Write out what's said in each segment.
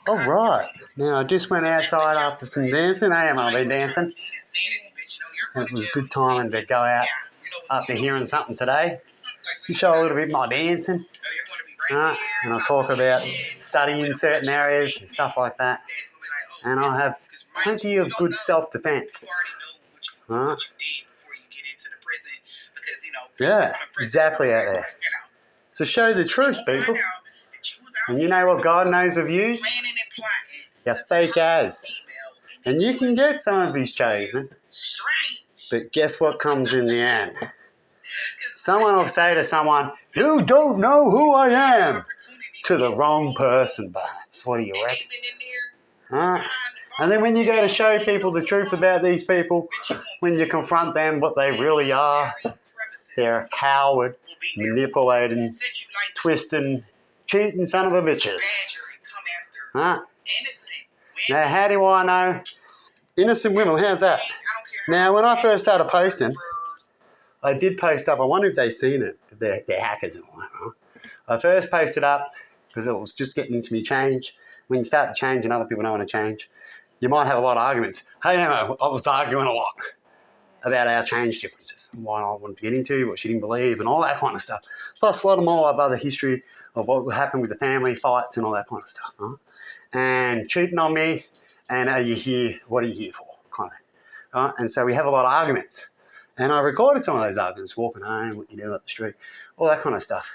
All right. Now, I just went outside after some dancing. AMLB dancing. It was a good time to go out after hearing something today. To show a little bit of my dancing. And I'll talk about studying certain areas and stuff like that. And I'll have plenty of good self-defense. Yeah, exactly out there. So show the truth, people. And you know what God knows of you? You're fake as. And you can get some of his chosen. But guess what comes in the end? Someone will say to someone, "You don't know who I am," to the wrong person, perhaps. What do you reckon? And then when you go to show people the truth about these people, when you confront them what they really are, they're a coward, manipulating, twisting, cheating son of a bitches. Now, how do I know? Innocent women, how's that? Now, when I first started posting, I did post up. I wonder if they've seen it. They're hackers and all that, right? I first posted up because it was just getting into me change. When you start to change and other people don't want to change, you might have a lot of arguments. Hey, Emma, I was arguing a lot about our change differences and what I wanted to get into, what she didn't believe, and all that kind of stuff. Plus a lot of more of other history of what happened with the family fights and all that kind of stuff. Right? And cheating on me, and are you here? What are you here for? Kind of thing. Right? And so we have a lot of arguments. And I recorded some of those arguments, walking home, what you do up the street, all that kind of stuff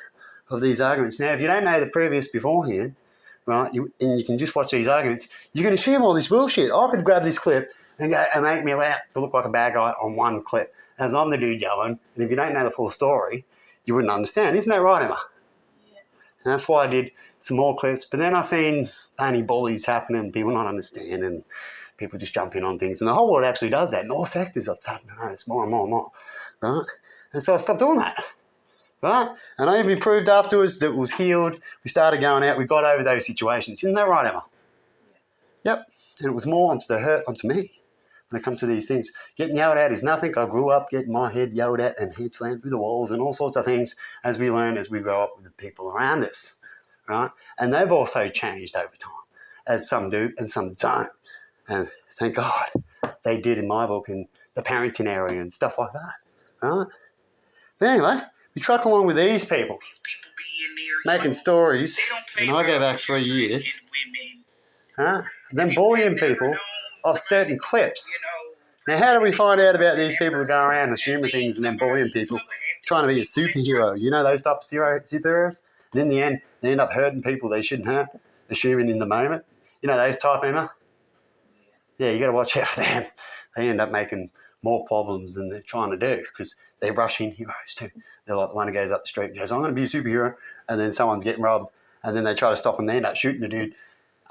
of these arguments. Now, if you don't know the previous beforehand, right, and you can just watch these arguments, you're going to assume all this bullshit. I could grab this clip and go and make me out to look like a bad guy on one clip, as I'm the dude yelling. And if you don't know the full story, you wouldn't understand. Isn't that right, Emma? Yeah. And that's why I did some more clips. But then I seen only bullies happening, people not understanding, people just jump in on things. And the whole world actually does that. In all sectors, I've started to notice more and more and more. Right? And so I stopped doing that. Right? And I even proved afterwards that it was healed. We started going out. We got over those situations. Isn't that right, Emma? Yeah. Yep. And it was more onto the hurt onto me when it comes to these things. Getting yelled at is nothing. I grew up getting my head yelled at and head slammed through the walls and all sorts of things as we learn, as we grow up with the people around us. Right? And they've also changed over time, as some do and some don't. And thank God they did in my book in the parenting area and stuff like that. Right? But anyway, we truck along with these people making stories, and I go back 3 years, and then bullying people off certain clips. Now, how do we find out about these people who go around assuming things and then bullying people, trying to be a superhero? You know those type of superheroes? And in the end, they end up hurting people they shouldn't hurt, assuming in the moment. You know those type, Emma? Yeah, you got to watch out for them. They end up making more problems than they're trying to do because they rush in heroes too. They're like the one who goes up the street and goes, "I'm going to be a superhero," and then someone's getting robbed, and then they try to stop and they end up shooting the dude,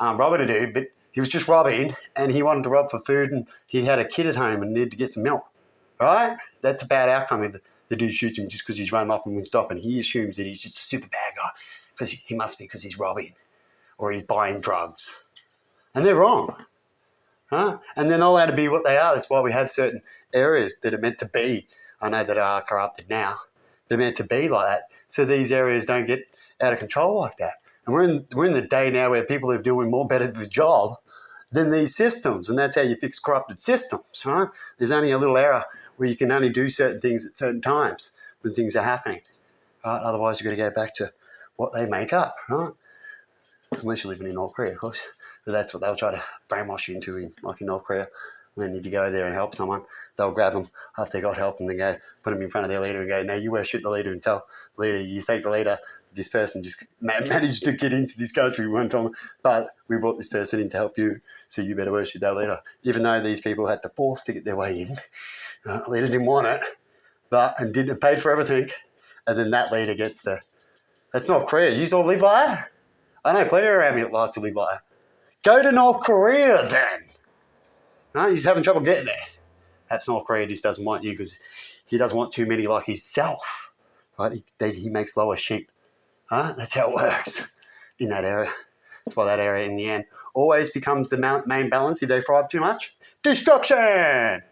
robbing a dude, but he was just robbing and he wanted to rob for food and he had a kid at home and needed to get some milk. Right? That's a bad outcome if the dude shoots him just because he's running off and won't stop, and he assumes that he's just a super bad guy because he must be because he's robbing or he's buying drugs. And they're wrong. Huh? And they're not allowed to be what they are. That's why we have certain areas that are meant to be. I know that are corrupted now. They're meant to be like that. So these areas don't get out of control like that. And we're in the day now where people are doing more better the job than these systems. And that's how you fix corrupted systems, right? There's only a little error where you can only do certain things at certain times when things are happening. Right? Otherwise, you've got to go back to what they make up, right? Unless you're living in North Korea, of course. But that's what they'll try to brainwash you into, like in North Korea. When if you go there and help someone, they'll grab them after they got help and then go put them in front of their leader and go, "No, you worship the leader and tell the leader, you thank the leader, this person just managed to get into this country one time, but we brought this person in to help you, so you better worship that leader." Even though these people had to force to get their way in, the leader didn't want it, and paid for everything, and then that leader gets the. That's North Korea. You all live like that? I know plenty around me that like to live like that. Go to North Korea then. No, he's having trouble getting there. Perhaps North Korea just doesn't want you because he doesn't want too many like himself. Right? He makes lower sheep. Right? That's how it works in that area. That's why that area in the end always becomes the main balance if they thrive too much. Destruction!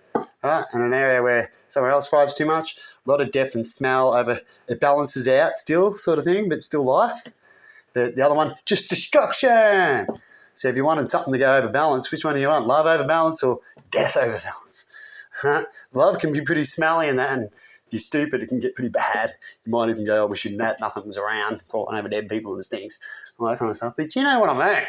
Right? And an area where somewhere else thrives too much, a lot of death and smell over, it balances out still sort of thing, but still life. The other one, just destruction. So if you wanted something to go over balance, which one do you want? Love over balance or death over balance? Huh? Love can be pretty smelly and that, and if you're stupid, it can get pretty bad. You might even go, we shouldn't have, nothing was around, calling over dead people and things, all that kind of stuff. But you know what I mean.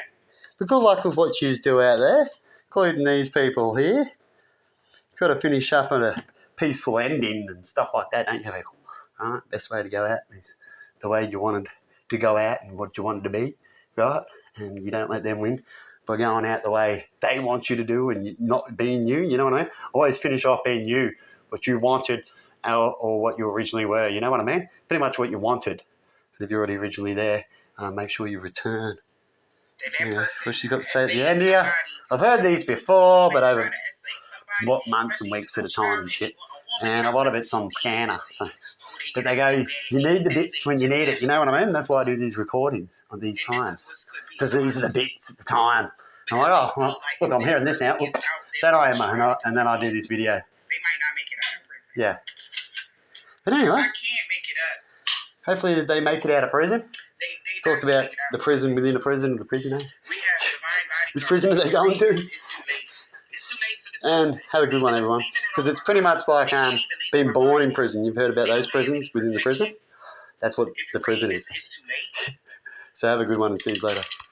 But good luck with what you do out there, including these people here. You've got to finish up on a peaceful ending and stuff like that, don't you, people? All right? Best way to go out is the way you wanted to go out and what you wanted to be, right? And you don't let them win by going out the way they want you to do and not being you, you know what I mean? Always finish off being you, what you wanted or what you originally were, you know what I mean? Pretty much what you wanted. And if you're already originally there, make sure you return. Yeah, what you got to say at the end here? I've heard these before, but over what months and weeks at a time and shit. And a lot of it's on Scanner. So. But they go, you need the bits when you need it. You know what I mean? That's why I do these recordings on these times. Because these are the bits at the time. I'm like, oh, well, look, I'm hearing this now. Look, that I am. And then I do this video. They might not make it out of prison. Yeah. But anyway. I can't make it up. Hopefully they make it out of prison. They talked about the prison within a prison of the prison. We have divine Which prison are they going to? It's too late. It's too late for this. And have a good one, everyone. Because it's pretty much like being born in prison. You've heard about those prisons within the prison? That's what the prison is. It's too late. So have a good one and see you later.